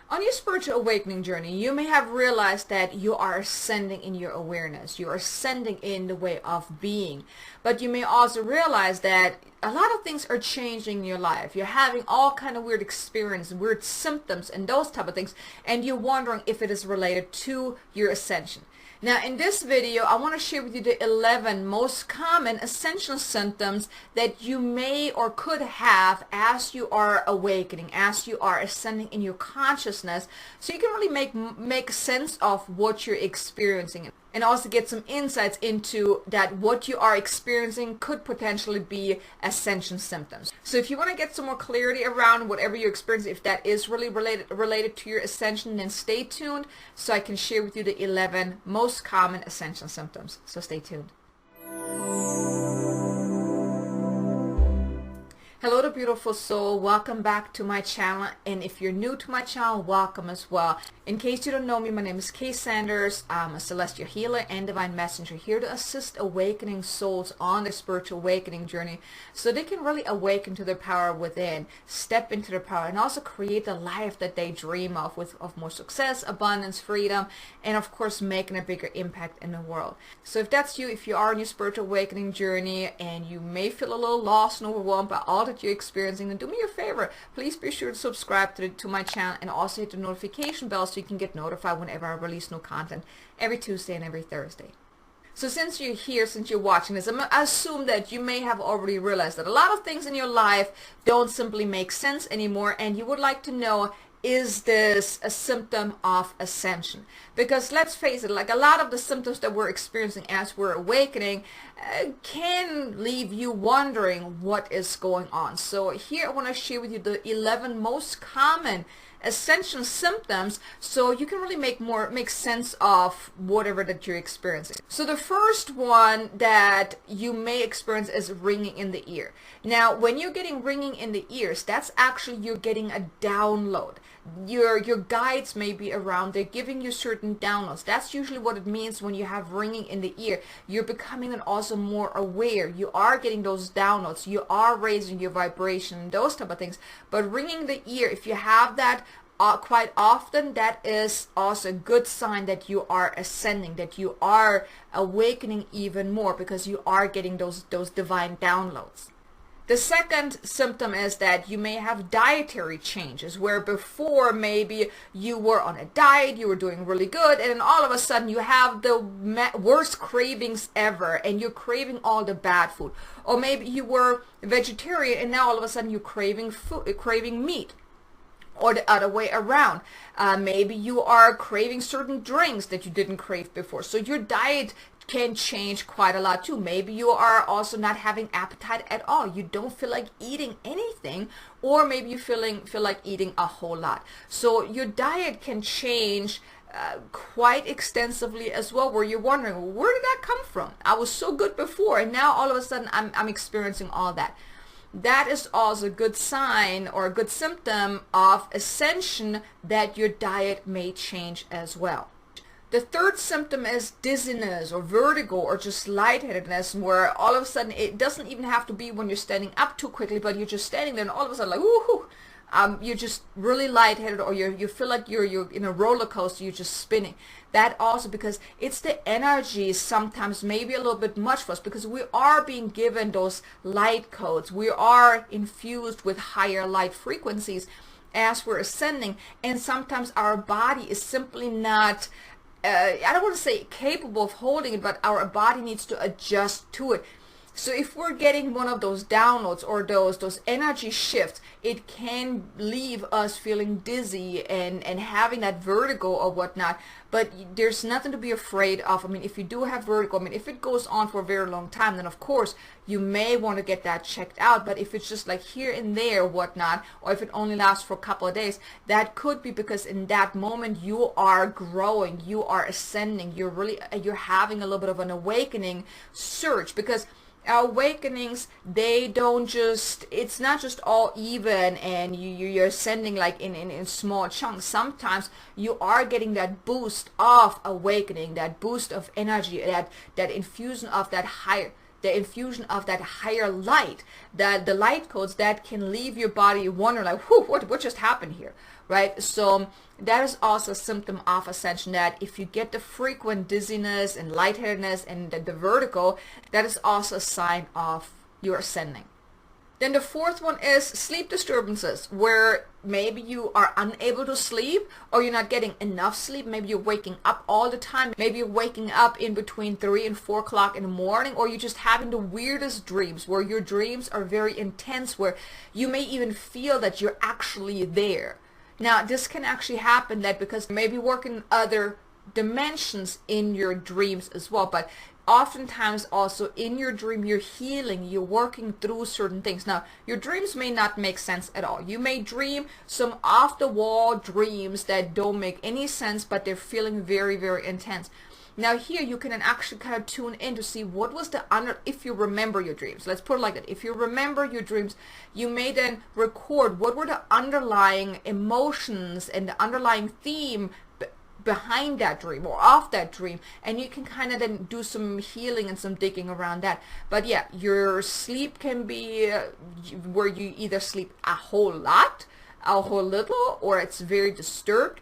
On your spiritual awakening journey, you may have realized that you are ascending in your awareness. You are ascending in the way of being. But you may also realize that a lot of things are changing in your life. You're having all kind of weird experiences, weird symptoms, and those type of things. And you're wondering if it is related to your ascension. Now, in this video, I want to share with you the 11 most common ascension symptoms that you may or could have as you are awakening, as you are ascending in your consciousness, so you can really make sense of what you're experiencing, and also get some insights into that what you are experiencing could potentially be ascension symptoms. So if you want to get some more clarity around whatever you're experiencing, if that is really related to your ascension, then stay tuned so I can share with you the 11 most common ascension symptoms. So stay tuned. Hello to beautiful soul, welcome back to my channel, and if you're new to my channel, welcome as well. In case you don't know me, my name is Kay Sanders. I'm a celestial healer and divine messenger here to assist awakening souls on their spiritual awakening journey so they can really awaken to their power within, step into their power, and also create the life that they dream of, of more success, abundance, freedom, and of course making a bigger impact in the world. So if that's you, if you are on your spiritual awakening journey and you may feel a little lost and overwhelmed by all that you're experiencing, then do me a favor, please be sure to subscribe to my channel and also hit the notification bell so you can get notified whenever I release new content every Tuesday and every Thursday. So since you're here, since you're watching this, I assume that you may have already realized that a lot of things in your life don't simply make sense anymore, and you would like to know, is this a symptom of ascension? Because let's face it, like a lot of the symptoms that we're experiencing as we're awakening can leave you wondering what is going on. So here I want to share with you the 11 most common ascension symptoms so you can really make sense of whatever that you're experiencing. So the first one that you may experience is ringing in the ear. Now when you're getting ringing in the ears, that's actually you're getting a download. Your guides may be around, they're giving you certain downloads. That's usually what it means when you have ringing in the ear. You're becoming then also more aware. You are getting those downloads. You are raising your vibration, those type of things. But ringing the ear, if you have that quite often, that is also a good sign that you are ascending, that you are awakening even more because you are getting those divine downloads. The second symptom is that you may have dietary changes, where before maybe you were on a diet, you were doing really good, and then all of a sudden you have the worst cravings ever and you're craving all the bad food. Or maybe you were vegetarian and now all of a sudden you're craving meat. Or the other way around. Maybe you are craving certain drinks that you didn't crave before. So your diet can change quite a lot too. Maybe you are also not having appetite at all. You don't feel like eating anything, or maybe you feel like eating a whole lot. So your diet can change quite extensively as well, where you're wondering, where did that come from? I was so good before and now all of a sudden I'm experiencing all that. That is also a good sign or a good symptom of ascension, that your diet may change as well. The third symptom is dizziness or vertigo or just lightheadedness, where all of a sudden, it doesn't even have to be when you're standing up too quickly, but you're just standing there and all of a sudden like, woohoo, you're just really lightheaded, or you feel like you're in a roller coaster, you're just spinning. That also because it's the energy sometimes maybe a little bit much for us, because we are being given those light codes. We are infused with higher light frequencies as we're ascending, and sometimes our body is simply not I don't want to say capable of holding it, but our body needs to adjust to it. So if we're getting one of those downloads or those energy shifts, it can leave us feeling dizzy and having that vertigo or whatnot. But there's nothing to be afraid of. I mean, if you do have vertigo, I mean, if it goes on for a very long time, then of course you may want to get that checked out. But if it's just like here and there, whatnot, or if it only lasts for a couple of days, that could be because in that moment you are growing, you are ascending, you're having a little bit of an awakening surge, because our awakenings, they don't just, it's not just all even and you're ascending like in small chunks. Sometimes you are getting that boost of awakening, that boost of energy, that infusion of that the infusion of that higher light, that the light codes that can leave your body wondering like, whew, what just happened here, right? So that is also a symptom of ascension, that if you get the frequent dizziness and lightheadedness and the vertigo, that is also a sign of your ascending. Then the fourth one is sleep disturbances, where maybe you are unable to sleep, or you're not getting enough sleep. Maybe you're waking up all the time. Maybe you're waking up in between 3 and 4 o'clock in the morning, or you're just having the weirdest dreams, where your dreams are very intense, where you may even feel that you're actually there. Now, this can actually happen that because maybe working other dimensions in your dreams as well, but oftentimes also in your dream you're healing, you're working through certain things. Now, your dreams may not make sense at all. You may dream some off the wall dreams that don't make any sense, but they're feeling very, very intense. Now here you can actually kind of tune in to see what was the if you remember your dreams. Let's put it like that. If you remember your dreams, you may then record what were the underlying emotions and the underlying theme behind that dream or of that dream, and you can kind of then do some healing and some digging around that. But yeah, your sleep can be where you either sleep a whole lot, a whole little, or it's very disturbed,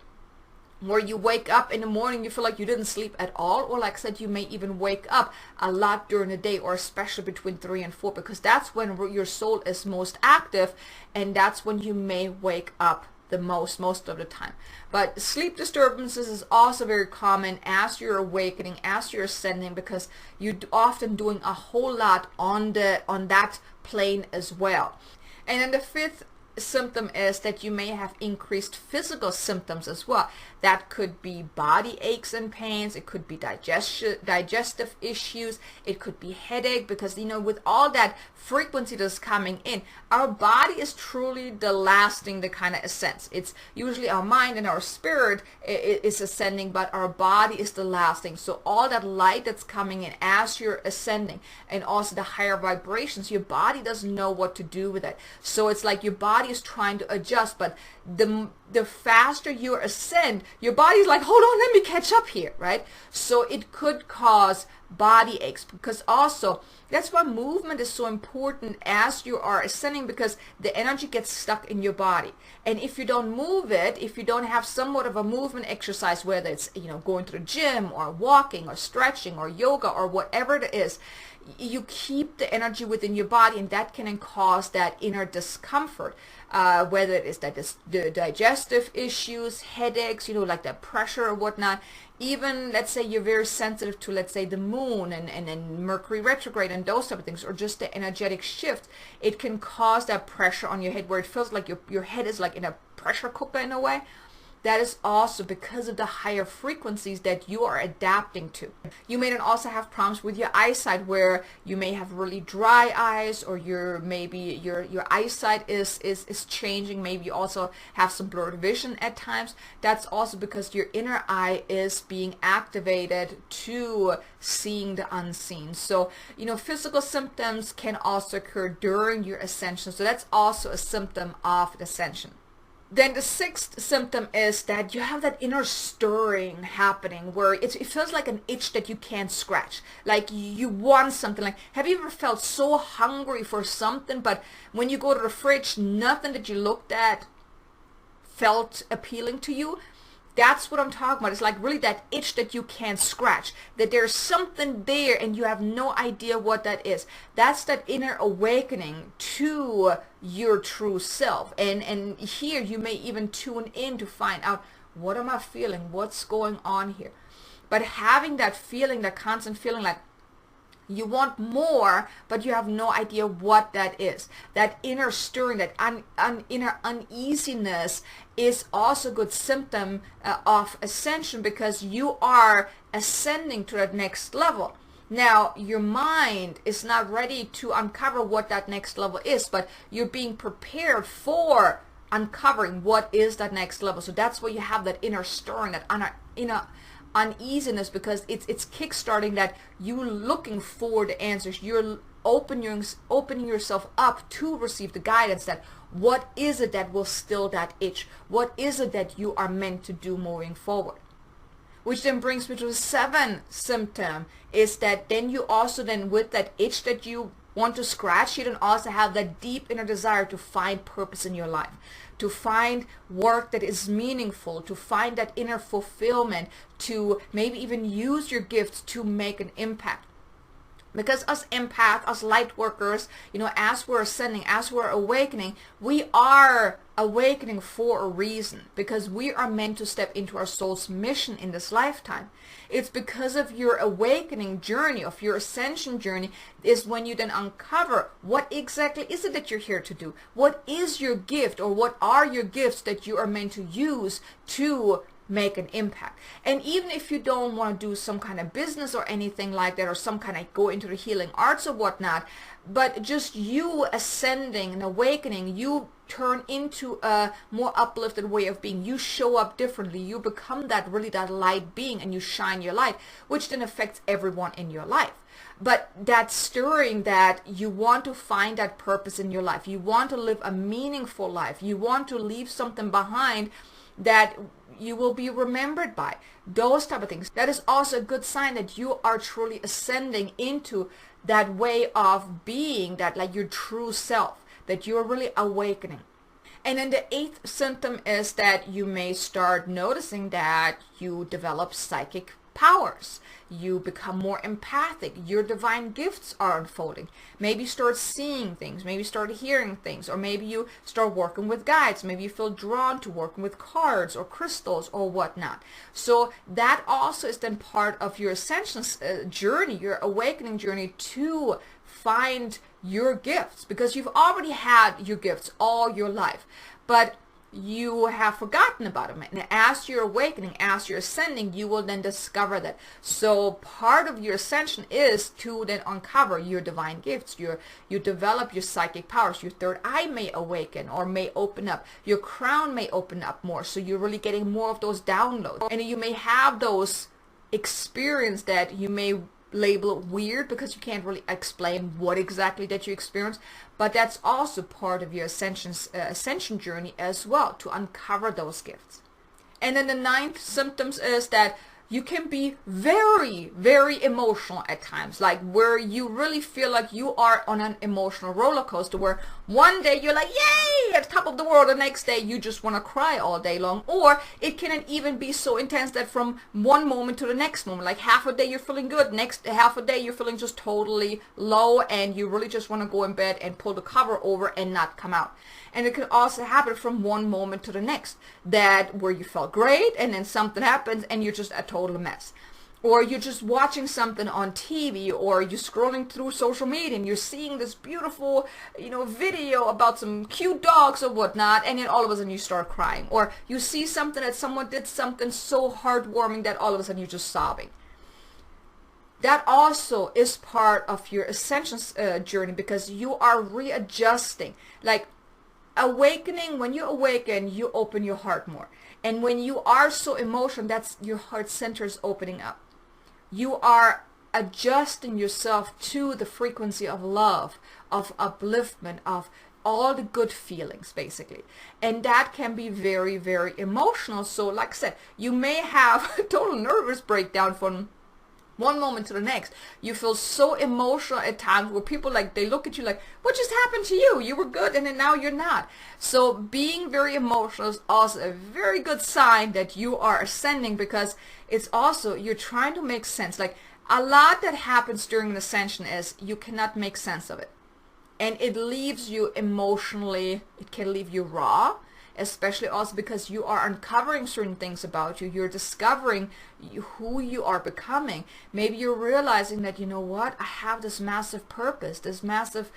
where you wake up in the morning, you feel like you didn't sleep at all, or like I said, you may even wake up a lot during the day, or especially between 3 and 4, because that's when your soul is most active, and that's when you may wake up the most of the time. But sleep disturbances is also very common as you're awakening, as you're ascending, because you're often doing a whole lot on that plane as well. And then the fifth symptom is that you may have increased physical symptoms as well. That could be body aches and pains, it could be digestive issues, it could be headache, because with all that frequency that's coming in, our body is truly the last thing that kind of ascends. It's usually our mind and our spirit is ascending, but our body is the last thing. So all that light that's coming in as you're ascending, and also the higher vibrations, your body doesn't know what to do with it. So it's like your body is trying to adjust, but the faster you ascend, your body's like, hold on, let me catch up here, right? So it could cause body aches, because also that's why movement is so important as you are ascending, because the energy gets stuck in your body, and if you don't move it, if you don't have somewhat of a movement exercise, whether it's going to the gym or walking or stretching or yoga or whatever it is, you keep the energy within your body, and that can cause that inner discomfort, whether it is that the digestive issues, headaches, like that pressure or whatnot. Even let's say you're very sensitive to, let's say, the moon and Mercury retrograde and those type of things, or just the energetic shift, it can cause that pressure on your head, where it feels like your head is like in a pressure cooker in a way. That is also because of the higher frequencies that you are adapting to. You may then also have problems with your eyesight, where you may have really dry eyes, or your eyesight is changing. Maybe you also have some blurred vision at times. That's also because your inner eye is being activated to seeing the unseen. So, physical symptoms can also occur during your ascension. So that's also a symptom of ascension. Then the sixth symptom is that you have that inner stirring happening, where it feels like an itch that you can't scratch. Like you want something. Like, have you ever felt so hungry for something, but when you go to the fridge, nothing that you looked at felt appealing to you? That's what I'm talking about. It's like really that itch that you can't scratch, that there's something there and you have no idea what that is. That's that inner awakening to your true self. And here you may even tune in to find out, what am I feeling? What's going on here? But having that feeling, that constant feeling like you want more, but you have no idea what that is. That inner stirring, that inner uneasiness is also a good symptom of ascension, because you are ascending to that next level. Now, your mind is not ready to uncover what that next level is, but you're being prepared for uncovering what is that next level. So that's why you have that inner stirring, that inner uneasiness, because it's kickstarting that you looking for the answers. You're opening yourself up to receive the guidance, that what is it that will still that itch? What is it that you are meant to do moving forward? Which then brings me to the seventh symptom, is that then you also then, with that itch that you want to scratch, you then also have that deep inner desire to find purpose in your life, to find work that is meaningful, to find that inner fulfillment, to maybe even use your gifts to make an impact. Because us empath, us light workers, as we're ascending, as we're awakening, we are awakening for a reason, because we are meant to step into our soul's mission in this lifetime. It's because of your awakening journey, of your ascension journey, is when you then uncover what exactly is it that you're here to do. What is your gift, or what are your gifts that you are meant to use to make an impact. And even if you don't want to do some kind of business or anything like that, or some kind of go into the healing arts or whatnot, but just you ascending and awakening, you turn into a more uplifted way of being. You show up differently. You become that light being, and you shine your light, which then affects everyone in your life. But that stirring, that you want to find that purpose in your life. You want to live a meaningful life. You want to leave something behind that you will be remembered by. Those type of things. That is also a good sign that you are truly ascending into that way of being, that like your true self, that you're really awakening. And then the eighth symptom is that you may start noticing that you develop psychic powers. You become more empathic. Your divine gifts are unfolding. Maybe you start seeing things. Maybe you start hearing things. Or maybe you start working with guides. Maybe you feel drawn to working with cards or crystals or whatnot. So that also is then part of your ascension journey, your awakening journey, to find your gifts, because you've already had your gifts all your life, but you have forgotten about them. And as you're awakening, as you're ascending, you will then discover that. So part of your ascension is to then uncover your divine gifts. You develop your psychic powers. Your third eye may awaken or may open up. Your crown may open up more. So you're really getting more of those downloads. And you may have those experiences that you may label it weird, because you can't really explain what exactly that you experience, but that's also part of your ascension journey as well, to uncover those gifts. And then the ninth symptoms is that you can be very, very emotional at times, like where you really feel like you are on an emotional roller coaster, where one day you're like, yay, at the top of the world, the next day you just want to cry all day long. Or it can even be so intense that from one moment to the next moment, like half a day you're feeling good, next half a day you're feeling just totally low, and you really just want to go in bed and pull the cover over and not come out. And it can also happen from one moment to the next, that where you felt great and then something happens and you're just a total mess. Or you're just watching something on TV, or you're scrolling through social media and you're seeing this beautiful, video about some cute dogs or whatnot, and then all of a sudden you start crying. Or you see something that someone did something so heartwarming that all of a sudden you're just sobbing. That also is part of your ascension journey, because you are readjusting. Like awakening, when you awaken, you open your heart more. And when you are so emotional, that's your heart center is opening up. You are adjusting yourself to the frequency of love, of upliftment, of all the good feelings, basically. And that can be very, very emotional. So like I said, you may have a total nervous breakdown from one moment to the next. You feel so emotional at times, where people they look at you like, what just happened to you? You were good and then now you're not. So being very emotional is also a very good sign that you are ascending, because it's also, you're trying to make sense. Like a lot that happens during an ascension is you cannot make sense of it. And it leaves you emotionally, it can leave you raw, especially also because you are uncovering certain things about you. You're discovering who you are becoming. Maybe you're realizing that, I have this massive purpose, this massive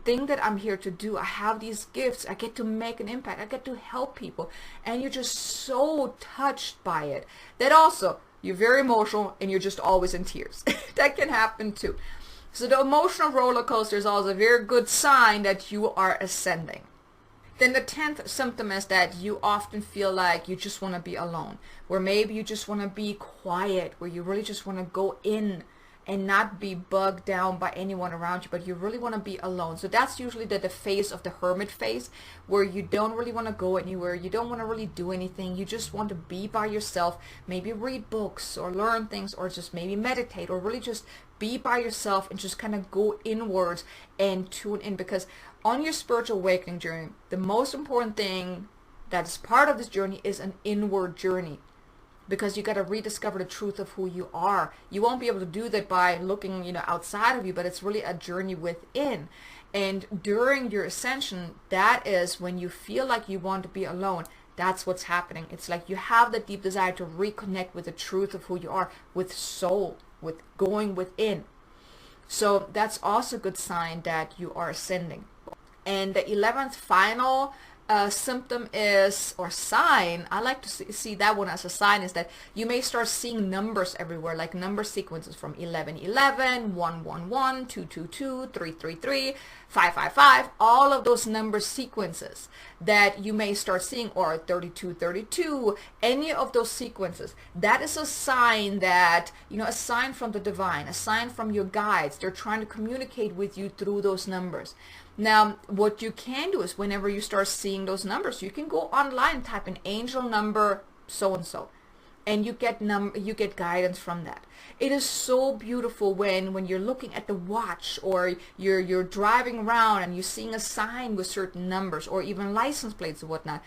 thing that I'm here to do. I have these gifts. I get to make an impact. I get to help people. And you're just so touched by it that also you're very emotional and you're just always in tears. That can happen too. So the emotional roller coaster is also a very good sign that you are ascending. Then the 10th symptom is that you often feel like you just want to be alone, where maybe you just want to be quiet, where you really just want to go in and not be bugged down by anyone around you, but you really want to be alone. So that's usually the phase of the hermit phase, where you don't really want to go anywhere, you don't want to really do anything, you just want to be by yourself, maybe read books or learn things, or just maybe meditate, or really just be by yourself and just kind of go inwards and tune in. Because on your spiritual awakening journey, the most important thing that's part of this journey is an inward journey, because you got to rediscover the truth of who you are. You won't be able to do that by looking, outside of you, but it's really a journey within. And during your ascension, that is when you feel like you want to be alone. That's what's happening. It's like you have the deep desire to reconnect with the truth of who you are, with soul, with going within. So that's also a good sign that you are ascending. And the 11th final symptom is, or sign, I like to see that one as a sign, is that you may start seeing numbers everywhere, like number sequences from 1111, 111, 222, 333, 555, all of those number sequences that you may start seeing, or 3232, any of those sequences. That is a sign that, a sign from the divine, a sign from your guides. They're trying to communicate with you through those numbers. Now, what you can do is, whenever you start seeing those numbers, you can go online and type in angel number so-and-so, and you get guidance from that. It is so beautiful when you're looking at the watch, or you're driving around and you're seeing a sign with certain numbers, or even license plates and whatnot.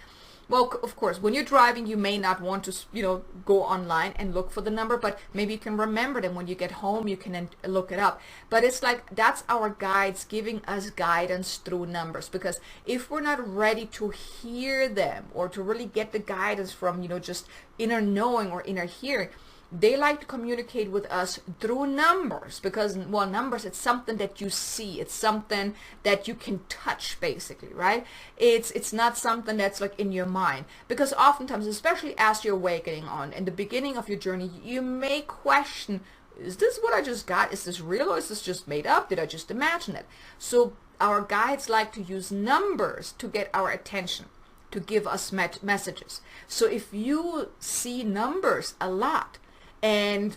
Well, of course, when you're driving, you may not want to, go online and look for the number, but maybe you can remember them. When you get home, you can then look it up. But it's like, that's our guides giving us guidance through numbers. Because if we're not ready to hear them, or to really get the guidance from, just inner knowing or inner hearing, they like to communicate with us through numbers. Because, well, numbers, it's something that you see, it's something that you can touch, basically, right? It's not something that's like in your mind. Because oftentimes, especially as you're awakening on in the beginning of your journey, you may question, is this what I just got? Is this real, or is this just made up? Did I just imagine it? So our guides like to use numbers to get our attention, to give us messages. So if you see numbers a lot, and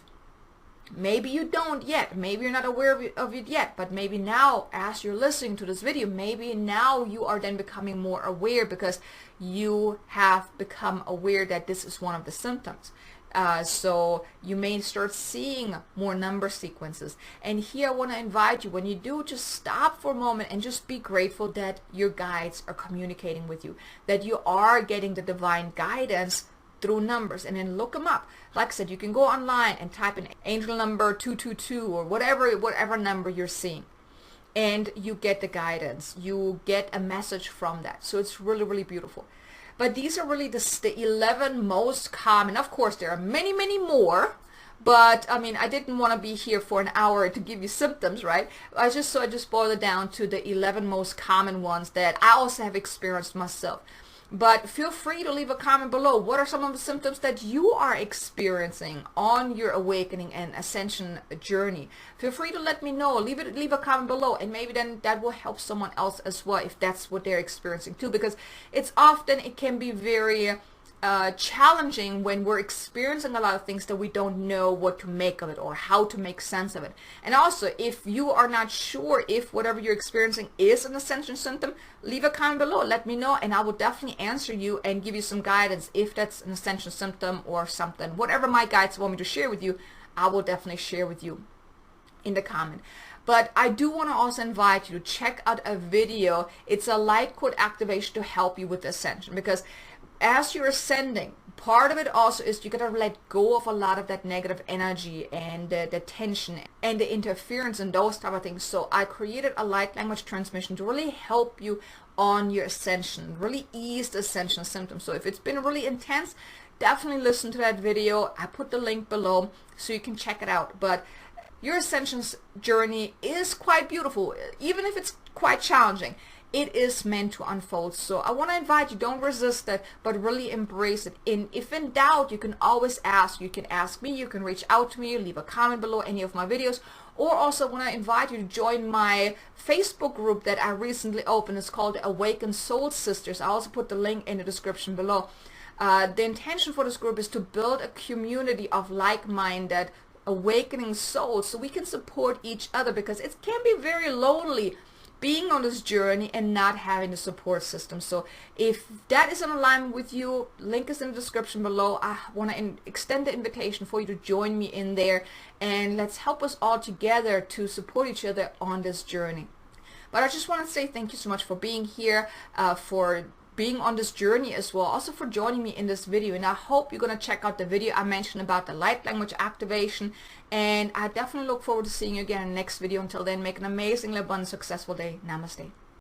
maybe you don't yet, maybe you're not aware of it yet, but maybe now, as you're listening to this video, maybe now you are then becoming more aware, because you have become aware that this is one of the symptoms. So you may start seeing more number sequences. And here I want to invite you, when you do, just stop for a moment and just be grateful that your guides are communicating with you, that you are getting the divine guidance through numbers, and then look them up. Like I said, you can go online and type in angel number 222, or whatever number you're seeing, and you get the guidance. You get a message from that. So it's really, really beautiful. But these are really the 11 most common. Of course, there are many, many more. But I mean, I didn't want to be here for an hour to give you symptoms, right? I just boiled it down to the 11 most common ones that I also have experienced myself. But feel free to leave a comment below. What are some of the symptoms that you are experiencing on your awakening and ascension journey? Feel free to let me know. Leave a comment below, and maybe then that will help someone else as well, if that's what they're experiencing too. Because it can be very challenging when we're experiencing a lot of things that we don't know what to make of it, or how to make sense of it. And also, if you are not sure if whatever you're experiencing is an ascension symptom, leave a comment below. Let me know, and I will definitely answer you and give you some guidance if that's an ascension symptom or something. Whatever my guides want me to share with you, I will definitely share with you in the comment. But I do want to also invite you to check out a video. It's a light code activation to help you with ascension, because as you're ascending, part of it also is you got to let go of a lot of that negative energy and the tension and the interference and those type of things. So I created a light language transmission to really help you on your ascension, really ease the ascension symptoms. So if it's been really intense, definitely listen to that video. I put the link below so you can check it out. But your ascension journey is quite beautiful, even if it's quite challenging. It is meant to unfold. So I want to invite you, don't resist it, but really embrace it. And if in doubt, you can always ask. You can ask me, you can reach out to me, leave a comment below any of my videos. Or also want to invite you to join my Facebook group that I recently opened. It's called Awakened Soul Sisters. I also put the link in the description below. The intention for this group is to build a community of like-minded awakening souls so we can support each other, because it can be very lonely being on this journey and not having a support system. So if that is in alignment with you, link is in the description below. I want to extend the invitation for you to join me in there, and let's help us all together to support each other on this journey. But I just want to say thank you so much for being here, for being on this journey as well, also for joining me in this video. And I hope you're going to check out the video I mentioned about the light language activation, and I definitely look forward to seeing you again in the next video. Until then, make an amazingly abundant, successful day. Namaste.